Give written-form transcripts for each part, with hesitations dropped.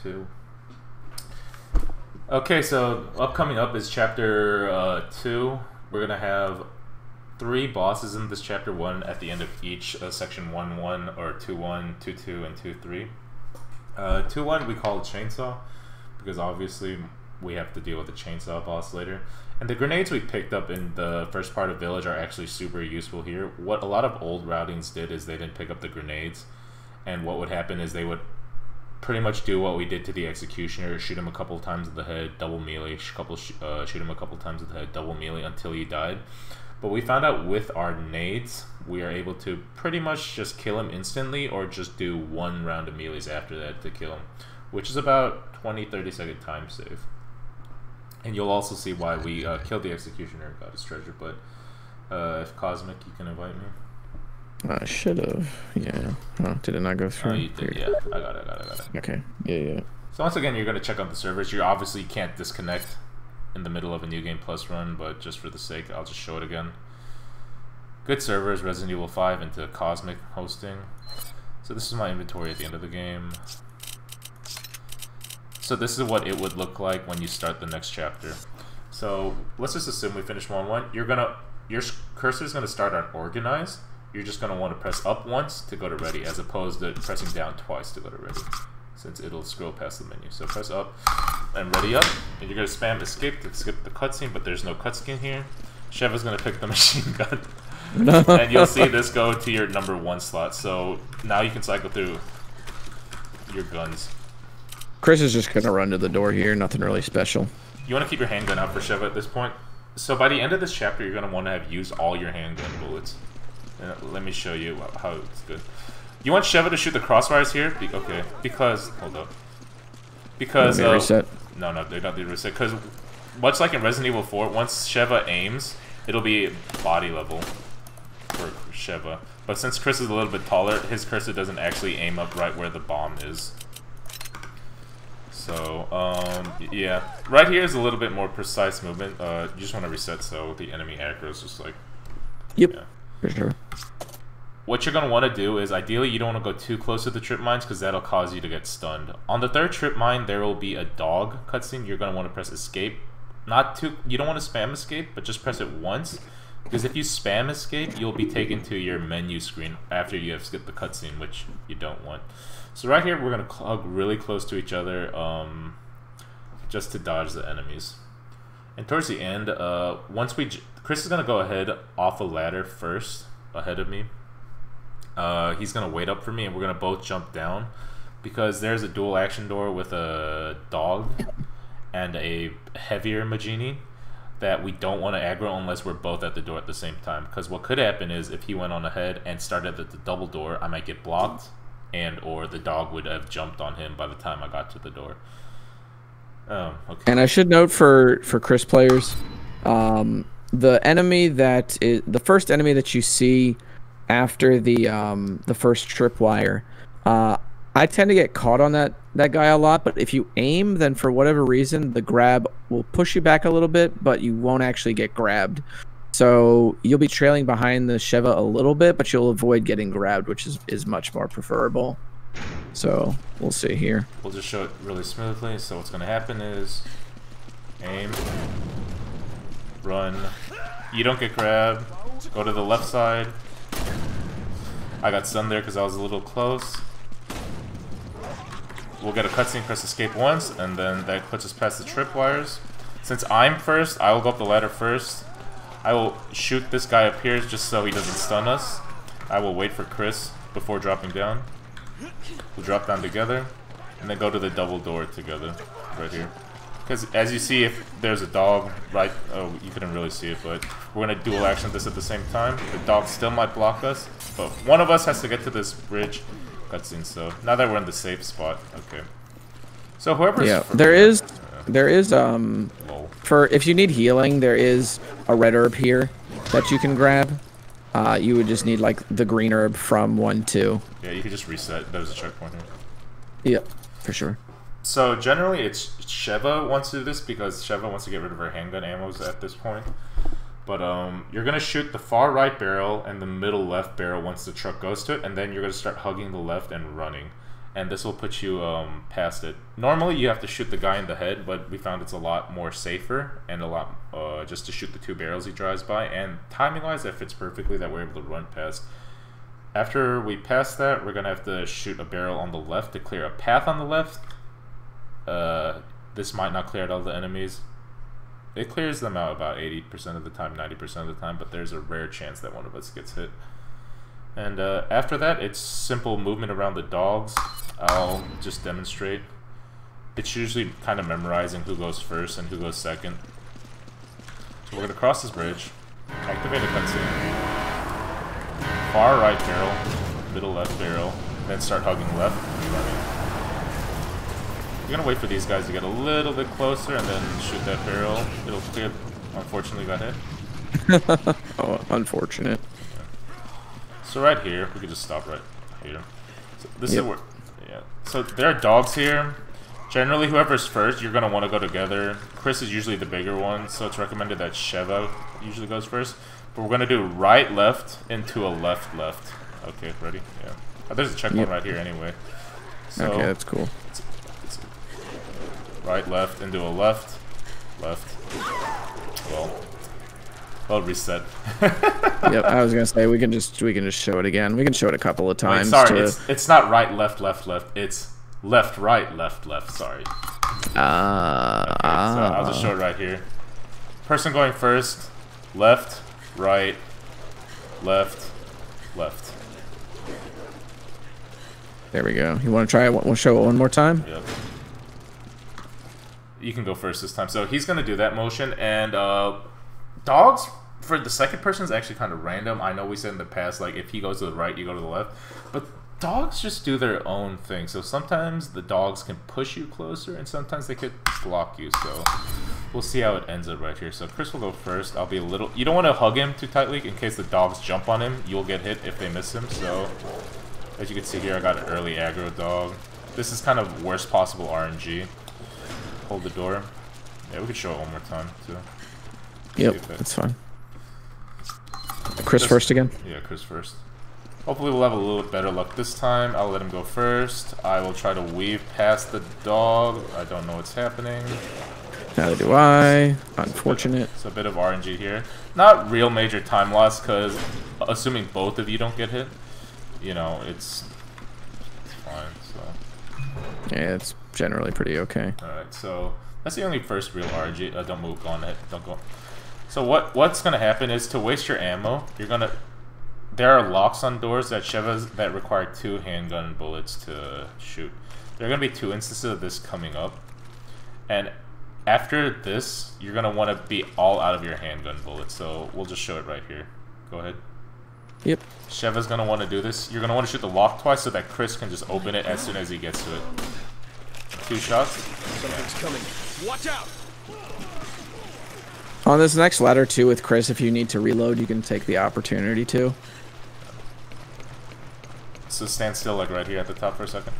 Two. Okay, so upcoming up is chapter 2. We're gonna have 3 bosses in this chapter 1 at the end of each section 1-1 or 2-1, 2-2, and 2-3. 2-1 we call chainsaw because obviously we have to deal with the chainsaw boss later. And the grenades we picked up in the first part of Village are actually super useful here. What a lot of old routings did is they didn't pick up the grenades, and what would happen is they would pretty much do what we did to the Executioner: shoot him a couple times in the head, double melee, shoot him a couple times in the head, double melee until he died. But we found out with our nades, we are able to pretty much just kill him instantly, or just do 1 round of melees after that to kill him, which is about 20-30 second time save. And you'll also see why we killed the Executioner and got his treasure. But if Cosmic, you can invite me. I should have. Yeah. Oh, did it not go through? Oh, you did. Yeah, I got it. Okay. Yeah. So once again, you're going to check out the servers. You obviously can't disconnect in the middle of a New Game Plus run, but just for the sake, I'll just show it again. Good servers, Resident Evil 5 into Cosmic hosting. So this is my inventory at the end of the game. So this is what it would look like when you start the next chapter. So let's just assume we finish 1-1. Your cursor is going to start on Organize. You're just going to want to press up once to go to ready, as opposed to pressing down twice to go to ready, since it'll scroll past the menu. So press up and ready up, and you're going to spam escape to skip the cutscene, but there's no cutscene here. Sheva's going to pick the machine gun, and you'll see this go to your number 1 slot. So now you can cycle through your guns. Chris is just going to run to the door here, nothing really special. You want to keep your handgun out for Sheva at this point. So by the end of this chapter, you're going to want to have used all your handgun bullets. Let me show you how it's good. You want Sheva to shoot the crossfires here? Okay, because... Hold up. Because... reset. No, they don't do reset. Because much like in Resident Evil 4, once Sheva aims, it'll be body level for Sheva. But since Chris is a little bit taller, his cursor doesn't actually aim up right where the bomb is. So, yeah. Right here is a little bit more precise movement. You just want to reset so the enemy aggro is just like... Yep. Yeah. For sure. What you're going to want to do is, ideally, you don't want to go too close to the trip mines because that'll cause you to get stunned. On the 3rd trip mine, there will be a dog cutscene. You're going to want to press escape. You don't want to spam escape, but just press it once. Because if you spam escape, you'll be taken to your menu screen after you have skipped the cutscene, which you don't want. So right here, we're going to hug really close to each other just to dodge the enemies. And towards the end, Chris is going to go ahead off a ladder first, ahead of me. He's going to wait up for me, and we're going to both jump down. Because there's a dual action door with a dog and a heavier Majini that we don't want to aggro unless we're both at the door at the same time. Because what could happen is, if he went on ahead and started at the double door, I might get blocked, or the dog would have jumped on him by the time I got to the door. Oh, okay. And I should note for Chris players, the enemy that is the first enemy that you see after the first tripwire, I tend to get caught on that guy a lot. But if you aim, then for whatever reason, the grab will push you back a little bit, but you won't actually get grabbed. So you'll be trailing behind the Sheva a little bit, but you'll avoid getting grabbed, which is much more preferable. So we'll see here. We'll just show it really smoothly. So what's going to happen is aim, run. You don't get grabbed. Go to the left side. I got stunned there because I was a little close. We'll get a cutscene, press escape once, and then that puts us past the tripwires. Since I'm first, I will go up the ladder first. I will shoot this guy up here just so he doesn't stun us. I will wait for Chris before dropping down. We'll drop down together, and then go to the double door together, right here. Because as you see, if there's a dog, right, oh, you couldn't really see it, but we're going to dual action this at the same time. The dog still might block us, but one of us has to get to this bridge cutscene, so now that we're in the safe spot, okay. So whoever's... Yeah, there is, for if you need healing, there is a red herb here that you can grab. You would just need, like, the green herb from 1-2. Yeah, you could just reset. There's a checkpoint here. Yep, for sure. So, generally, it's Sheva wants to do this because Sheva wants to get rid of her handgun ammos at this point. But, you're going to shoot the far right barrel and the middle left barrel once the truck goes to it, and then you're going to start hugging the left and running. and this will put you past it. Normally you have to shoot the guy in the head, but we found it's a lot more safer and a lot just to shoot the 2 barrels he drives by, and timing wise that fits perfectly that we're able to run past. After we pass that, we're gonna have to shoot a barrel on the left to clear a path on the left. This might not clear out all the enemies. It clears them out about 80% of the time, 90% of the time, but there's a rare chance that one of us gets hit. And after that, it's simple movement around the dogs. I'll just demonstrate. It's usually kind of memorizing who goes first and who goes second. So we're going to cross this bridge, activate a cutscene, far right barrel, middle left barrel, then start hugging left and running. You're going to wait for these guys to get a little bit closer and then shoot that barrel. It'll clear. Unfortunately got hit. Oh, unfortunate. So right here, we can just stop right here. So this is where, yeah. So there are dogs here. Generally, whoever's first, you're gonna want to go together. Chris is usually the bigger one, so it's recommended that Sheva usually goes first. But we're gonna do right, left into a left, left. Okay, ready? Yeah. Oh, there's a checkpoint right here anyway. So okay, that's cool. It's right, left into a left, left. Well, reset. Yep, I was gonna say we can just show it again. We can show it a couple of times. Wait, sorry, it's not right, left, left, left. It's left, right, left, left. Sorry. Okay, so I'll just show it right here. Person going first, left, right, left, left. There we go. You want to try it? We'll show it one more time. Yep. You can go first this time. So he's gonna do that motion, and dogs for the second person is actually kind of random. I know we said in the past, like, if he goes to the right, you go to the left. But dogs just do their own thing. So sometimes the dogs can push you closer, and sometimes they could block you. So we'll see how it ends up right here. So Chris will go first. I'll be a little... You don't want to hug him too tightly in case the dogs jump on him. You'll get hit if they miss him. So as you can see here, I got an early aggro dog. This is kind of worst possible RNG. Hold the door. Yeah, we could show it one more time, too. Yep, that's fine. Chris first again? Yeah, Chris first. Hopefully we'll have a little bit better luck this time. I'll let him go first. I will try to weave past the dog. I don't know what's happening. Neither do I. Unfortunate. It's a bit of RNG here. Not real major time loss, because assuming both of you don't get hit, you know, it's fine, so... Yeah, it's generally pretty okay. Alright, so that's the only first real RNG. Don't move, go on ahead. Don't go. So what's gonna happen is to waste your ammo, you're gonna... There are locks on doors that that require 2 handgun bullets to shoot. There are gonna be 2 instances of this coming up, and after this, you're gonna want to be all out of your handgun bullets. So we'll just show it right here. Go ahead. Yep. Sheva's gonna want to do this. You're gonna want to shoot the lock twice so that Chris can just open it as soon as he gets to it. 2 shots. Something's coming. Watch out! On this next ladder too with Chris, if you need to reload, you can take the opportunity to. So stand still, like right here at the top for a second.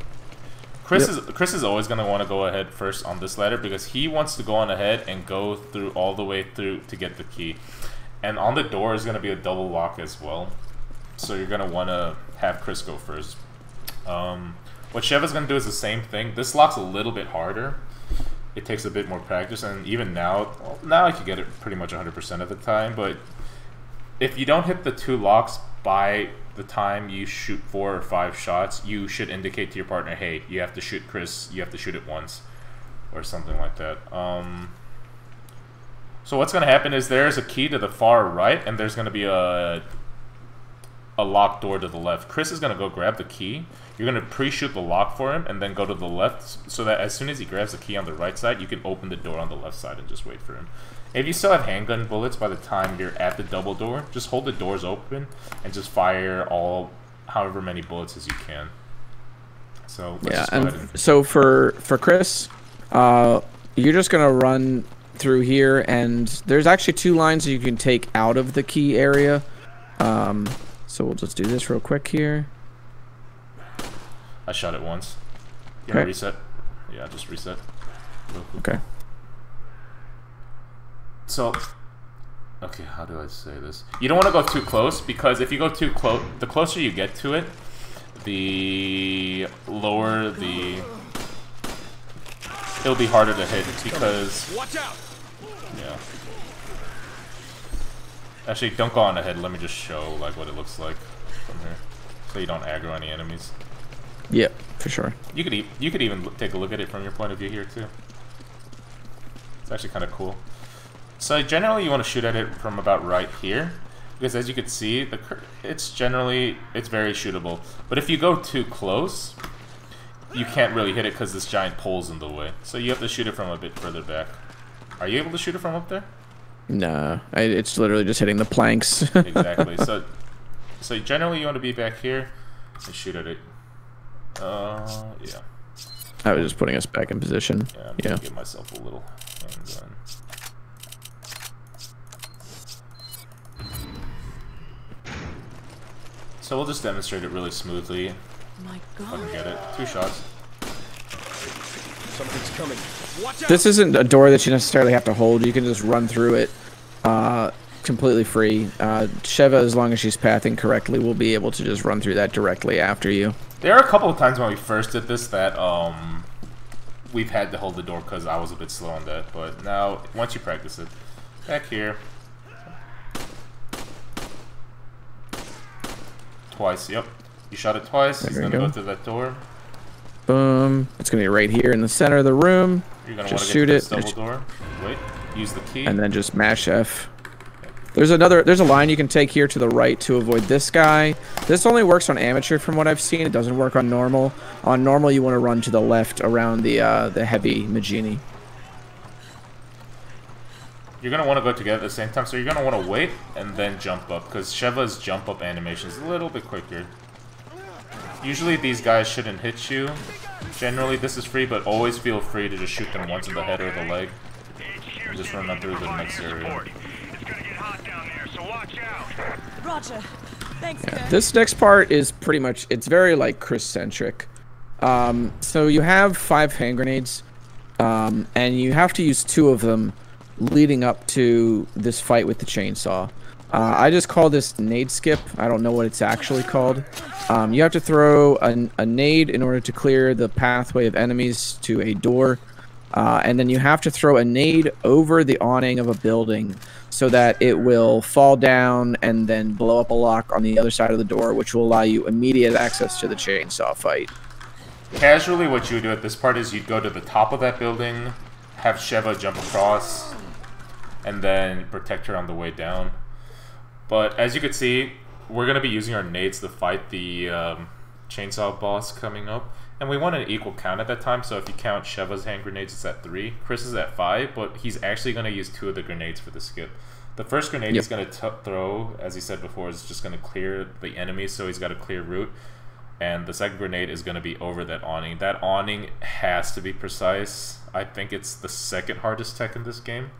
Chris is always gonna want to go ahead first on this ladder because he wants to go on ahead and go through all the way through to get the key. And on the door is gonna be a double lock as well. So you're gonna want to have Chris go first. What Sheva's gonna do is the same thing. This lock's a little bit harder. It takes a bit more practice, and even now, well, now I can get it pretty much 100% of the time. But if you don't hit the 2 locks by the time you shoot 4 or 5 shots, you should indicate to your partner, hey, you have to shoot Chris, you have to shoot it once, or something like that. So what's going to happen is there's a key to the far right, and there's going to be a locked door to the left. Chris is going to go grab the key. You're going to pre-shoot the lock for him, and then go to the left, so that as soon as he grabs the key on the right side, you can open the door on the left side and just wait for him. If you still have handgun bullets by the time you're at the double door, just hold the doors open and just fire however many bullets as you can. So let's and so for Chris, you're just gonna run through here, and there's actually 2 lines that you can take out of the key area. So we'll just do this real quick here. I shot it once. You want to reset? Yeah, just reset. Okay. So, okay, how do I say this? You don't want to go too close, because if you go too close, the closer you get to it, the lower the... It'll be harder to hit because... Watch out! Yeah. Actually, don't go on ahead. Let me just show like what it looks like from here, so you don't aggro any enemies. Yeah, for sure. You could even take a look at it from your point of view here too. It's actually kind of cool. So generally, you want to shoot at it from about right here, because as you can see, it's very shootable. But if you go too close, you can't really hit it because this giant pole's in the way. So you have to shoot it from a bit further back. Are you able to shoot it from up there? Nah, it's literally just hitting the planks. Exactly. So generally you want to be back here and shoot at it. Yeah. I was just putting us back in position. Yeah, I'm gonna give myself a little handgun. So we'll just demonstrate it really smoothly. My If I God. can get it. 2 shots. Something's coming. Watch out! This isn't a door that you necessarily have to hold. You can just run through it completely free. Sheva, as long as she's pathing correctly, will be able to just run through that directly after you. There are a couple of times when we first did this that we've had to hold the door because I was a bit slow on that. But now, once you practice it, back here. Twice, yep. You shot it twice. He's There you gonna go go. through that door. Boom. It's gonna be right here in the center of the room. You're gonna Just want to shoot get it. to this double door. Wait, use the key. And then just mash F. There's a line you can take here to the right to avoid this guy. This only works on amateur from what I've seen. It doesn't work on normal. On normal, you want to run to the left around the heavy Magini. You're gonna want to go together at the same time, so you're gonna want to wait and then jump up, because Sheva's jump up animation is a little bit quicker. Usually these guys shouldn't hit you. Generally this is free, but always feel free to just shoot them once in the head or the leg. And just run them through the next area. Roger. Thanks, Yeah, guys. this next part is pretty much, it's very like Chris-centric. So you have 5 hand grenades, and you have to use 2 of them leading up to this fight with the chainsaw. I just call this nade skip. I don't know what it's actually called. You have to throw a nade in order to clear the pathway of enemies to a door. And then you have to throw a nade over the awning of a building so that it will fall down and then blow up a lock on the other side of the door, which will allow you immediate access to the chainsaw fight. Casually, what you would do at this part is you'd go to the top of that building, have Sheva jump across, and then protect her on the way down. But as you can see, we're going to be using our nades to fight the chainsaw boss coming up. And we want an equal count at that time, so if you count Sheva's hand grenades, it's at 3. Chris is at 5, but he's actually going to use 2 of the grenades for the skip. The first grenade he's going to throw, as he said before, is just going to clear the enemy, so he's got a clear route. And the second grenade is going to be over that awning. That awning has to be precise. I think it's the second hardest tech in this game.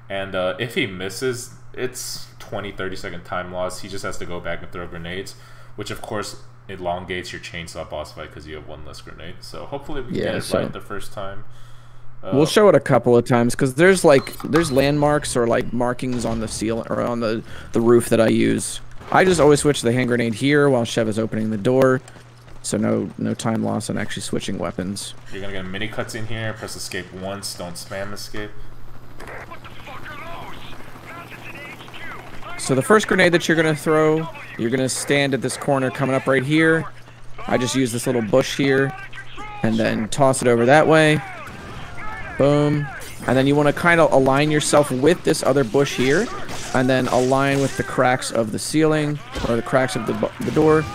And if he misses, it's 20-30 second time loss. He just has to go back and throw grenades, which of course elongates your chainsaw boss fight because you have 1 less grenade. So hopefully we can get it right the first time. We'll show it a couple of times because there's landmarks or like markings on the ceiling or on the roof that I use. I just always switch the hand grenade here while Shev is opening the door, so no time loss on actually switching weapons. You're gonna get a mini cutscene here. Press escape once. Don't spam escape. So the first grenade that you're gonna throw, you're gonna stand at this corner coming up right here. I just use this little bush here, and then toss it over that way. Boom. And then you want to kind of align yourself with this other bush here, and then align with the cracks of the ceiling or the cracks of the door,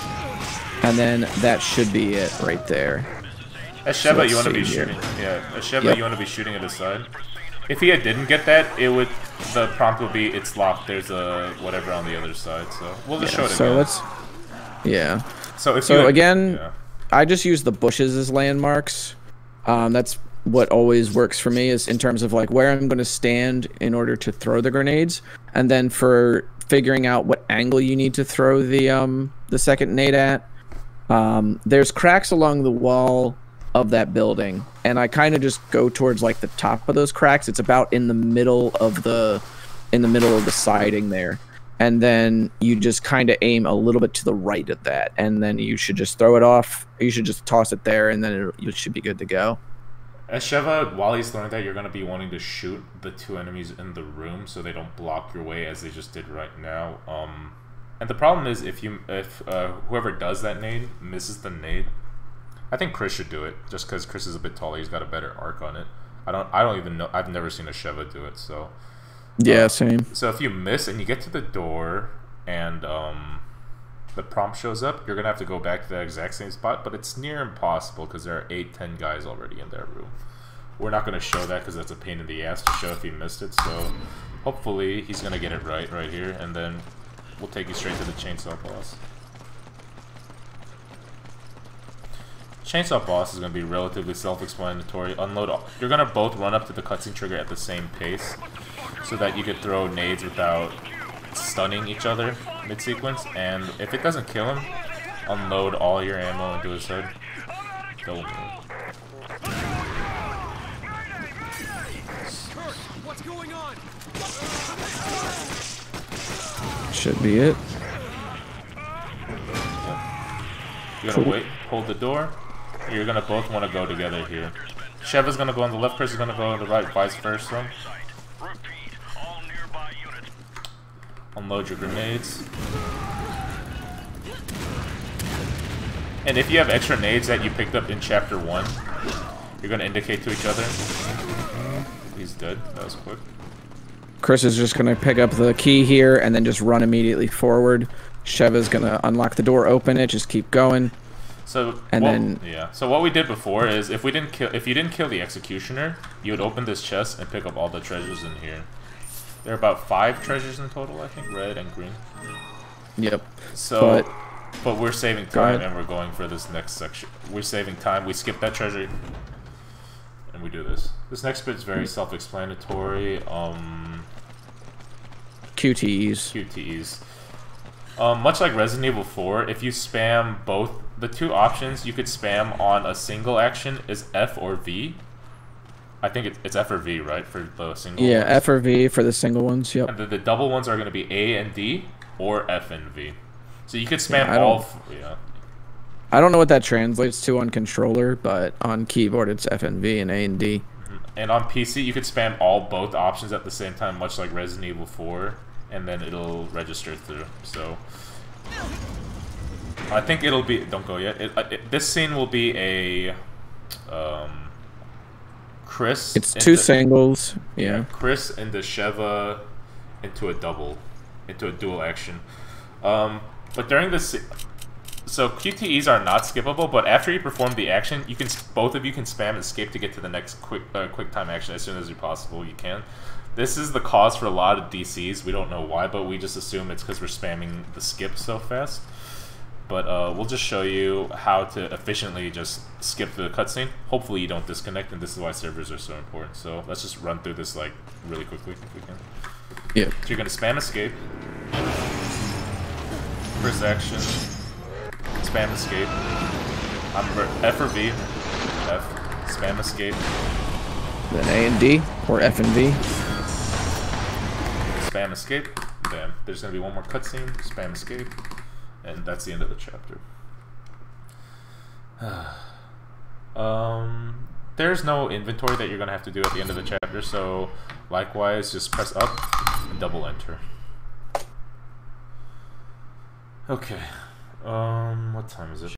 and then that should be it right there. As Sheva, let's you want to see be here. shooting. Yeah, as Sheva, Yep. you want to be shooting at his side. If he didn't get that, the prompt would be it's locked. There's a whatever on the other side. So we'll just show it So again. So if So you again, yeah. I just use the bushes as landmarks. That's what always works for me, is in terms of like where I'm going to stand in order to throw the grenades, and then for figuring out what angle you need to throw the second nade at. There's cracks along the wall of that building, and I kind of just go towards like the top of those cracks. It's about in the middle of the siding there. and then you just kind of aim a little bit to the right of that, and then you should just throw it off. You should just toss it there, and then you should be good to go. As Sheva, while he's throwing that, you're going to be wanting to shoot the 2 enemies in the room so they don't block your way as they just did right now. And the problem is if whoever does that nade misses the nade, I think Chris should do it just because Chris is a bit taller. He's got a better arc on it. I don't even know. I've never seen a Sheva do it, so. Yeah, same. So if you miss and you get to the door and the prompt shows up, you're gonna have to go back to that exact same spot, but it's near impossible because there are 8-10 guys already in that room. We're not gonna show that because that's a pain in the ass to show if he missed it. So hopefully he's gonna get it right here, and then we'll take you straight to the chainsaw boss. Chainsaw boss is going to be relatively self-explanatory. Unload all. You're going to both run up to the cutscene trigger at the same pace so that you could throw nades without stunning each other mid-sequence. And if it doesn't kill him, unload all your ammo into his head. Double move. What's going on? Should be it. You're going to wait, hold the door. You're going to both want to go together here. Sheva's going to go on the left, Chris is going to go on the right, vice versa. Unload your grenades. And if you have extra nades that you picked up in Chapter 1, you're going to indicate to each other. He's dead. That was quick. Chris is just going to pick up the key here and then just run immediately forward. Sheva's going to unlock the door, open it, just keep going. So So what we did before is if you didn't kill the executioner, you would open this chest and pick up all the treasures in here. There are about 5 treasures in total, I think, red and green. Yep. So, but we're saving time and we're going for this next section. We're saving time. We skip that treasure and we do this. This next bit is very self-explanatory. QTEs. Much like Resident Evil 4, if you spam both, the 2 options you could spam on a single action is F or V. I think it's F or V, right, for the single ones? F or V for the single ones, yep. And the double ones are going to be A and D, or F and V. So you could spam all... I don't know what that translates to on controller, but on keyboard it's F and V and A and D. And on PC, you could spam both options at the same time, much like Resident Evil 4. And then it'll register through. So I think it'll be. Don't go yet. This scene will be a Chris. It's 2 singles. Yeah. Chris into Sheva into a dual action. But during this, so QTEs are not skippable. But after you perform the action, both of you can spam escape to get to the next quick time action as soon as possible. You can. This is the cause for a lot of DCs. We don't know why, but we just assume it's because we're spamming the skip so fast. But we'll just show you how to efficiently just skip the cutscene. Hopefully you don't disconnect, and this is why servers are so important. So let's just run through this like really quickly if we can. Yeah. So you're gonna spam escape. First action. Spam escape. F or V. F. Spam escape. Then A and D, or F and V. Spam escape. Bam. There's gonna be one more cutscene. Spam escape, and that's the end of the chapter. There's no inventory that you're gonna have to do at the end of the chapter. So, likewise, just press up and double enter. Okay. What time is it?